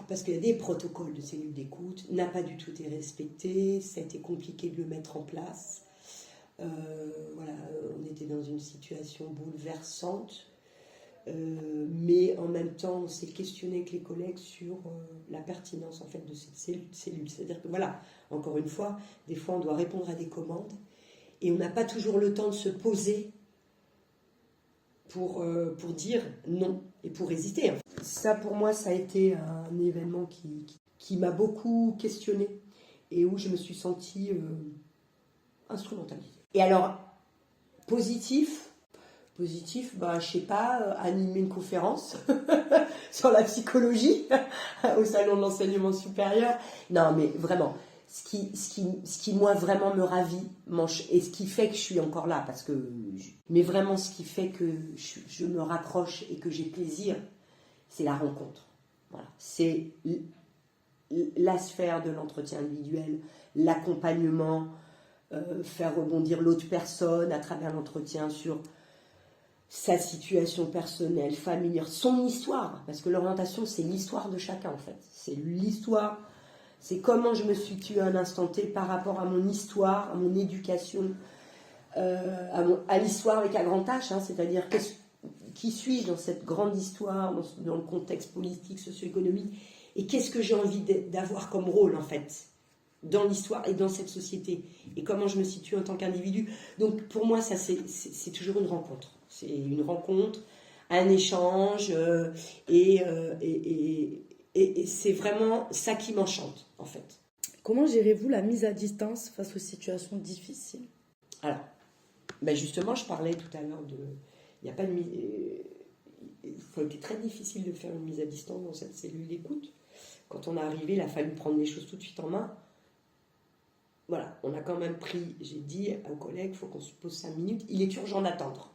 parce qu'il y a des protocoles de cellules d'écoute, n'a pas du tout été respecté. Ça a été compliqué de le mettre en place. Voilà, on était dans une situation bouleversante, mais en même temps on s'est questionné avec les collègues sur la pertinence en fait de cette cellule. C'est-à-dire que voilà, encore une fois, des fois on doit répondre à des commandes et on n'a pas toujours le temps de se poser pour dire non et pour hésiter. Ça pour moi ça a été un événement qui m'a beaucoup questionné et où je me suis sentie instrumentalisée. Et alors, positif, bah, je sais pas, animer une conférence sur la psychologie au salon de l'enseignement supérieur. Non, mais vraiment, ce qui moi vraiment me ravit, et ce qui fait que je suis encore là, mais vraiment ce qui fait que je me raccroche et que j'ai plaisir, c'est la rencontre. Voilà, c'est la sphère de l'entretien individuel, l'accompagnement. Faire rebondir l'autre personne à travers l'entretien sur sa situation personnelle, familière, son histoire, parce que l'orientation c'est l'histoire de chacun en fait, c'est l'histoire, c'est comment je me situe à un instant T par rapport à mon histoire, à mon éducation, à l'histoire avec un grand H, hein, c'est-à-dire qui suis-je dans cette grande histoire, dans le contexte politique, socio-économique, et qu'est-ce que j'ai envie d'avoir comme rôle en fait dans l'histoire et dans cette société, et comment je me situe en tant qu'individu. Donc pour moi, ça c'est toujours une rencontre. C'est une rencontre, un échange, et c'est vraiment ça qui m'enchante, en fait. Comment gérez-vous la mise à distance face aux situations difficiles? Alors, ben justement, je parlais tout à l'heure il n'y a pas de ça a été très difficile de faire une mise à distance dans cette cellule d'écoute. Quand on est arrivé, il a fallu prendre les choses tout de suite en main. Voilà, on a quand même pris, j'ai dit aux collègues, il faut qu'on se pose 5 minutes, il est urgent d'attendre.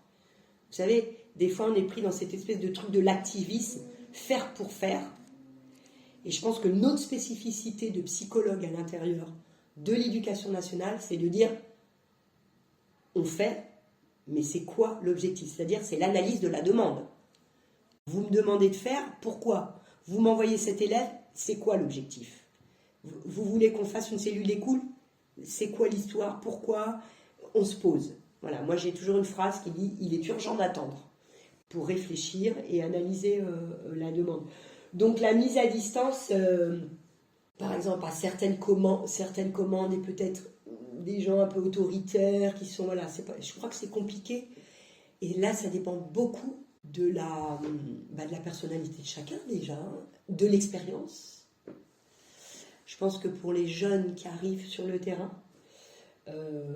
Vous savez, des fois on est pris dans cette espèce de truc de l'activisme, faire pour faire. Et je pense que notre spécificité de psychologue à l'intérieur de l'éducation nationale, c'est de dire, on fait, mais c'est quoi l'objectif? C'est-à-dire, c'est l'analyse de la demande. Vous me demandez de faire, pourquoi? Vous m'envoyez cet élève, c'est quoi l'objectif? Vous voulez qu'on fasse une cellule d'écoute? C'est quoi l'histoire? Pourquoi? On se pose. Voilà, moi j'ai toujours une phrase qui dit « il est urgent d'attendre » pour réfléchir et analyser la demande. Donc la mise à distance, par exemple à certaines commandes et peut-être des gens un peu autoritaires qui sont... Voilà, je crois que c'est compliqué. Et là, ça dépend beaucoup de la personnalité de chacun déjà, hein, de l'expérience. Je pense que pour les jeunes qui arrivent sur le terrain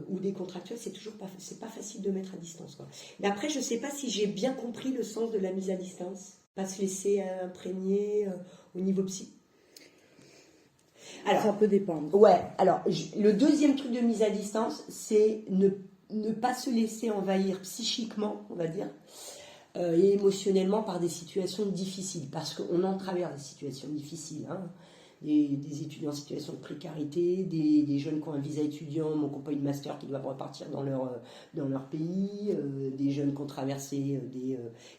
ou des contractuels, c'est pas facile de mettre à distance, quoi. Mais après, je ne sais pas si j'ai bien compris le sens de la mise à distance. Pas se laisser imprégner au niveau psy. Alors, ça peut dépendre. Ouais, alors le deuxième truc de mise à distance, c'est ne pas se laisser envahir psychiquement, on va dire, et émotionnellement par des situations difficiles, parce qu'on en traverse des situations difficiles, hein. Des étudiants en situation de précarité, des jeunes qui ont un visa étudiant, mais qui n'ont pas eu de master, qui doivent repartir dans leur pays, des jeunes qui ont traversé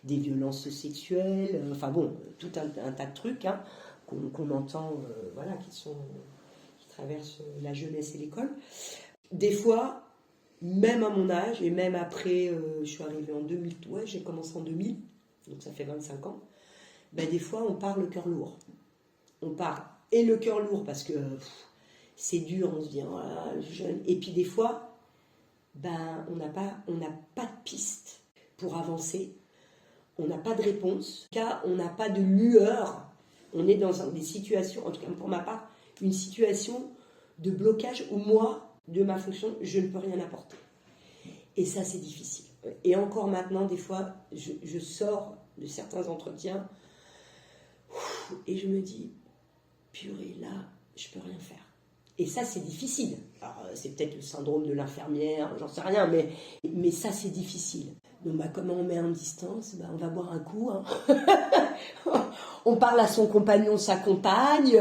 des violences sexuelles, enfin bon, tout un tas de trucs, hein, qu'on entend, voilà, qui traversent la jeunesse et l'école. Des fois, même à mon âge, et même après, je suis arrivée en 2000, ouais, j'ai commencé en 2000, donc ça fait 25 ans, ben des fois on part le cœur lourd. On part et le cœur lourd parce que c'est dur, on se dit, oh là, jeune. Et puis des fois, ben, on n'a pas de piste pour avancer, on n'a pas de réponse, car on n'a pas de lueur. On est dans des situations, en tout cas pour ma part, une situation de blocage où moi, de ma fonction, je ne peux rien apporter. Et ça, c'est difficile. Et encore maintenant, des fois, je sors de certains entretiens et je me dis, purée, là, je peux rien faire. Et ça, c'est difficile. Alors, c'est peut-être le syndrome de l'infirmière, j'en sais rien, mais ça, c'est difficile. Donc, bah, comment on met en distance? Bah, on va boire un coup. Hein. On parle à son compagnon, sa compagne.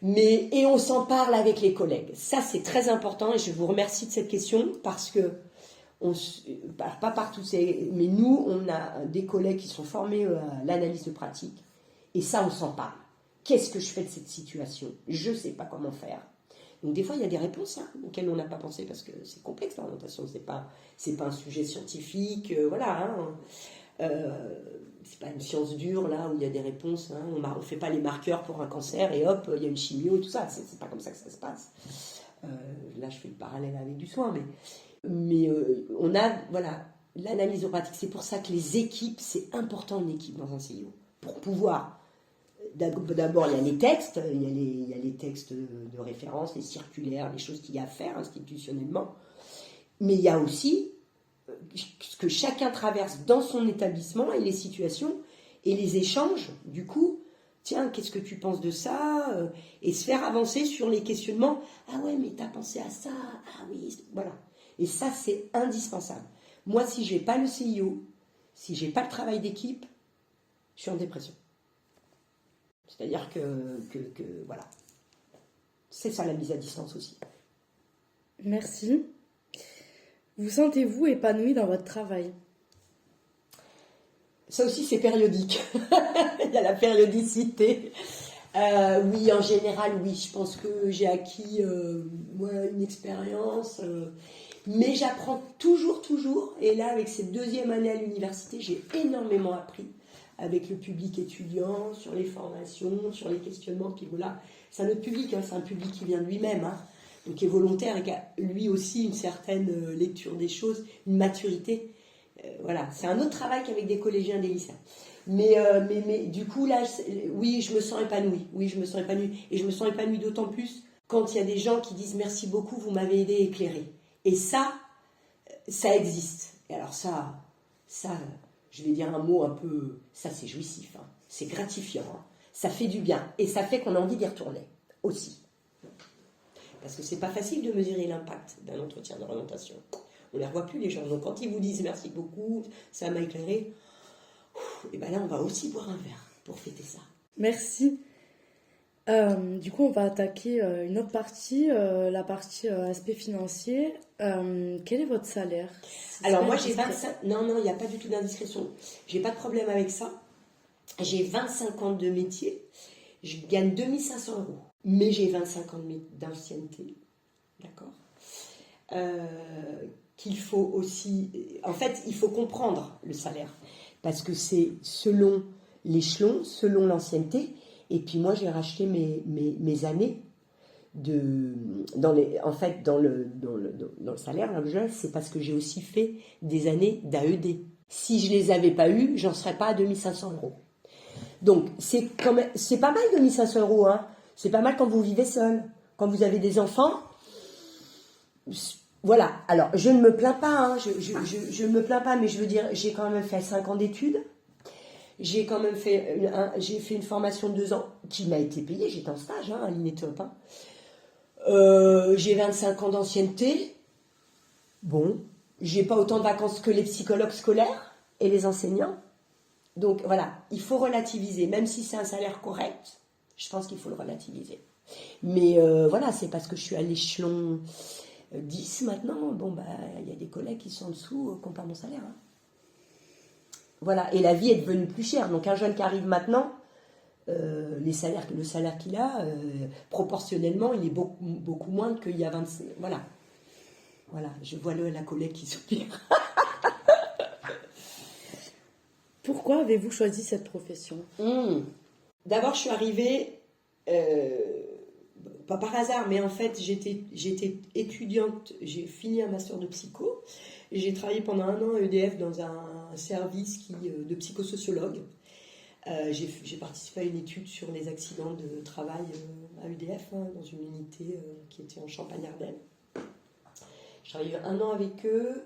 Et on s'en parle avec les collègues. Ça, c'est très important et je vous remercie de cette question parce que, pas partout, mais nous, on a des collègues qui sont formés à l'analyse de pratique et ça, on s'en parle. Qu'est-ce que je fais de cette situation? Je ne sais pas comment faire. Donc des fois, il y a des réponses auxquelles on n'a pas pensé parce que c'est complexe l'orientation, c'est pas un sujet scientifique, voilà. Hein. C'est pas une science dure là où il y a des réponses. Hein. On fait pas les marqueurs pour un cancer et hop, il y a une chimio et tout ça. C'est pas comme ça que ça se passe. Là, je fais le parallèle avec du soin, mais on a voilà l'analyse pratique. C'est pour ça que les équipes, c'est important une équipe dans un CIO pour pouvoir. D'abord, il y a les textes, il y a les textes de référence, les circulaires, les choses qu'il y a à faire institutionnellement. Mais il y a aussi ce que chacun traverse dans son établissement et les situations et les échanges. Du coup, tiens, qu'est-ce que tu penses de ça? Et se faire avancer sur les questionnements. Ah ouais, mais t'as pensé à ça? Ah oui, voilà. Et ça, c'est indispensable. Moi, si j'ai pas le CIO, si j'ai pas le travail d'équipe, je suis en dépression. C'est-à-dire que voilà, c'est ça la mise à distance aussi. Merci. Vous sentez-vous épanoui dans votre travail? Ça aussi, c'est périodique. Il y a la périodicité. Oui, en général, oui. Je pense que j'ai acquis une expérience. Mais j'apprends toujours. Et là, avec cette deuxième année à l'université, j'ai énormément appris. Avec le public étudiant, sur les formations, sur les questionnements. Puis voilà, c'est un autre public, hein, c'est un public qui vient de lui-même, hein, donc qui est volontaire et qui a lui aussi une certaine lecture des choses, une maturité. Voilà, c'est un autre travail qu'avec des collégiens, des lycéens. Mais du coup, là, oui, je me sens épanouie. Oui, je me sens épanouie. Et je me sens épanouie d'autant plus quand il y a des gens qui disent merci beaucoup, vous m'avez aidé à éclairer. Et ça existe. Et alors ça, je vais dire un mot un peu, ça c'est jouissif, hein. C'est gratifiant, hein. Ça fait du bien et ça fait qu'on a envie d'y retourner aussi. Parce que c'est pas facile de mesurer l'impact d'un entretien d'orientation. On les revoit plus les gens, donc quand ils vous disent merci beaucoup, ça m'a éclairé, et ben là on va aussi boire un verre pour fêter ça. Merci. Du coup, on va attaquer une autre partie, la partie aspect financier. Quel est votre salaire? Alors moi j'ai 25... Non, il n'y a pas du tout d'indiscrétion. J'ai pas de problème avec ça. J'ai 25 ans de métier. Je gagne 2500 €. Mais j'ai 25 ans d'ancienneté. D'accord. Qu'il faut aussi... En fait, il faut comprendre le salaire. Parce que c'est selon l'échelon, selon l'ancienneté... Et puis moi, j'ai racheté mes années dans le salaire là que j'ai, c'est parce que j'ai aussi fait des années d'AED. Si je les avais pas eues, j'en serais pas à 2500 €. Donc c'est pas mal 2500 €, hein. C'est pas mal quand vous vivez seul, quand vous avez des enfants. Voilà. Alors je ne me plains pas, hein. Je ne me plains pas, mais je veux dire, j'ai quand même fait 5 ans d'études. J'ai quand même fait une formation de 2 ans qui m'a été payée. J'étais en stage à l'INETOP. J'ai 25 ans d'ancienneté. Bon, j'ai pas autant de vacances que les psychologues scolaires. et les enseignants. Donc voilà, il faut relativiser, même si c'est un salaire correct, je pense qu'il faut le relativiser. Mais voilà, c'est parce que je suis à l'échelon 10 maintenant, bon bah il y a des collègues qui sont en dessous, qui n'ont pas mon salaire. Hein. Voilà, et la vie est devenue plus chère. Donc un jeune qui arrive maintenant, le salaire qu'il a, proportionnellement, il est beaucoup moins qu'il y a 25. Voilà. Voilà, je vois la collègue qui soupire. Pourquoi avez-vous choisi cette profession? D'abord, je suis arrivée, pas par hasard, mais en fait, j'étais étudiante, j'ai fini un master de psycho, et j'ai travaillé pendant 1 an à EDF dans un service de psychosociologue. J'ai participé à une étude sur les accidents de travail à EDF, hein, dans une unité qui était en Champagne-Ardenne. J'ai travaillé 1 an avec eux.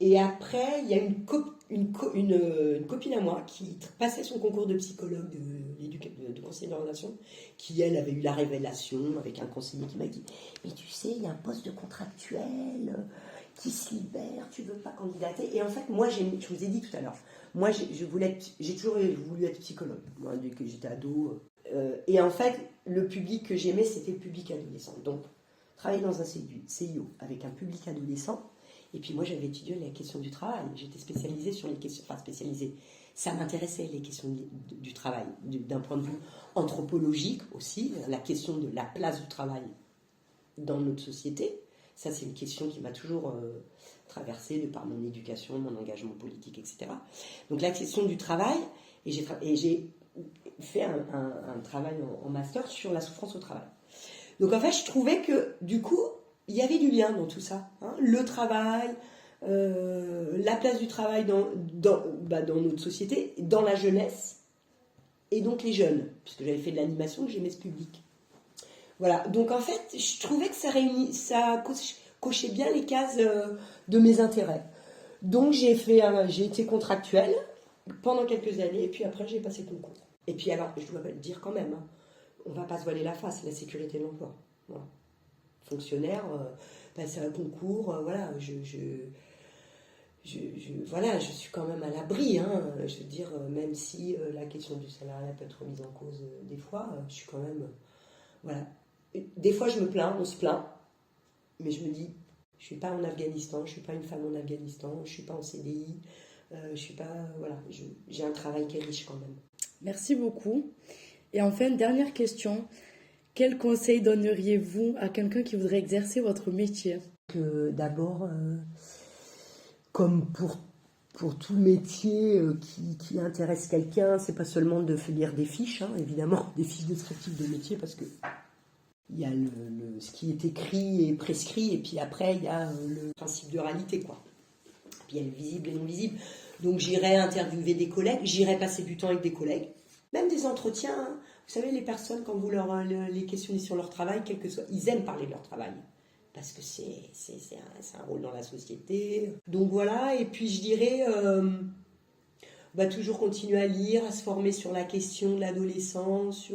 Et après, il y a une copine à moi qui passait son concours de psychologue de conseiller d'orientation, qui, elle, avait eu la révélation avec un conseiller qui m'a dit « Mais tu sais, il y a un poste de contractuel qui se libère, tu veux pas candidater ?» Et en fait, moi, je vous ai dit tout à l'heure, moi, j'ai toujours voulu être psychologue, moi, dès que j'étais ado. Et en fait, le public que j'aimais, c'était le public adolescent. Donc, travailler dans un CIO avec un public adolescent. Et puis moi, j'avais étudié la question du travail. J'étais spécialisée sur les questions... Enfin, spécialisée. Ça m'intéressait, les questions du travail, d'un point de vue anthropologique aussi, la question de la place du travail dans notre société. Ça, c'est une question qui m'a toujours traversée de par mon éducation, mon engagement politique, etc. Donc la question du travail, et j'ai fait un travail en master sur la souffrance au travail. Donc en fait, je trouvais que, du coup, il y avait du lien dans tout ça. Hein. Le travail, la place du travail dans notre société, dans la jeunesse, et donc les jeunes, puisque j'avais fait de l'animation, que j'aimais ce public. Voilà, donc en fait, je trouvais que ça cochait bien les cases de mes intérêts. Donc j'ai été contractuelle pendant quelques années, et puis après j'ai passé le concours. Et puis alors, je dois le dire quand même, hein, on ne va pas se voiler la face, la sécurité de l'emploi. Voilà. Fonctionnaire, passer un concours, voilà, je suis quand même à l'abri, hein, je veux dire, même si la question du salariat peut être remise en cause des fois, je suis quand même, voilà. Des fois je me plains, on se plaint, mais je me dis, je suis pas en Afghanistan, je suis pas une femme en Afghanistan, je suis pas en CDI, je suis pas, voilà, j'ai un travail qui est riche quand même. Merci beaucoup. Et enfin, dernière question. Quel conseil donneriez-vous à quelqu'un qui voudrait exercer votre métier? D'abord, comme pour tout métier qui intéresse quelqu'un, c'est pas seulement de lire des fiches, hein, évidemment, des fiches descriptives de métier, parce que il y a ce qui est écrit et prescrit, et puis après, il y a le principe de réalité, quoi. Puis il y a le visible et non visible. Donc j'irai interviewer des collègues, j'irai passer du temps avec des collègues, même des entretiens. Hein. Vous savez, les personnes, quand vous les questionnez sur leur travail, quel que soit, ils aiment parler de leur travail. Parce que c'est un rôle dans la société. Donc voilà, et puis je dirais, toujours continuer à lire, à se former sur la question de l'adolescence,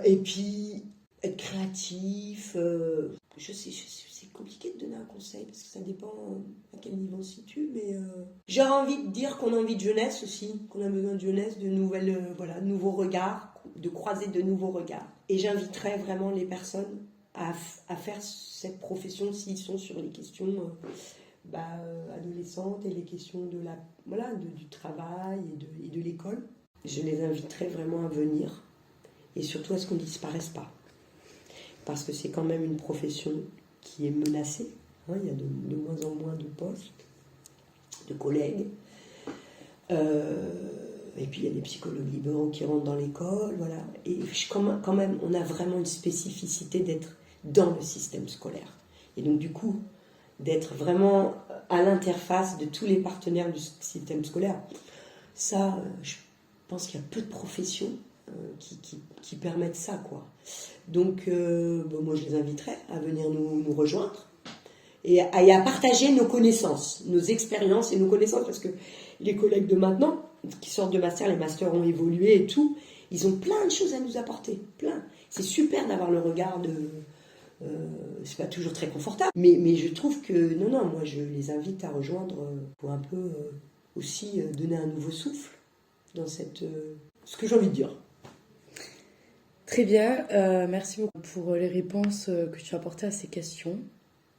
et puis être créatif. Je sais, c'est compliqué de donner un conseil, parce que ça dépend à quel niveau on se situe, mais j'aurais envie de dire qu'on a envie de jeunesse aussi, qu'on a besoin de jeunesse, de nouveaux regards, de croiser de nouveaux regards. Et j'inviterais vraiment les personnes à faire cette profession s'ils sont sur les questions adolescentes et les questions du travail et de l'école. Je les inviterais vraiment à venir, et surtout à ce qu'on ne disparaisse pas. Parce que c'est quand même une profession qui est menacée. Hein, il y a de moins en moins de postes, de collègues. Et puis il y a des psychologues libéraux qui rentrent dans l'école. Voilà. Et quand même, on a vraiment une spécificité d'être dans le système scolaire. Et donc du coup, d'être vraiment à l'interface de tous les partenaires du système scolaire. Ça, je pense qu'il y a peu de professions qui permettent ça, quoi. Donc, moi, je les inviterais à venir nous rejoindre et à partager nos connaissances, nos expériences et nos connaissances, parce que les collègues de maintenant, qui sortent de master, les masters ont évolué et tout, ils ont plein de choses à nous apporter, plein. C'est super d'avoir le regard c'est pas toujours très confortable, mais je trouve que, non, moi, je les invite à rejoindre pour un peu aussi donner un nouveau souffle dans ce que j'ai envie de dire. Très bien, merci beaucoup pour les réponses que tu as apportées à ces questions.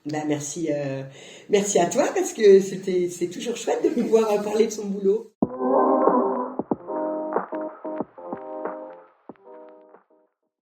Merci à toi parce que c'est toujours chouette de pouvoir parler de son boulot.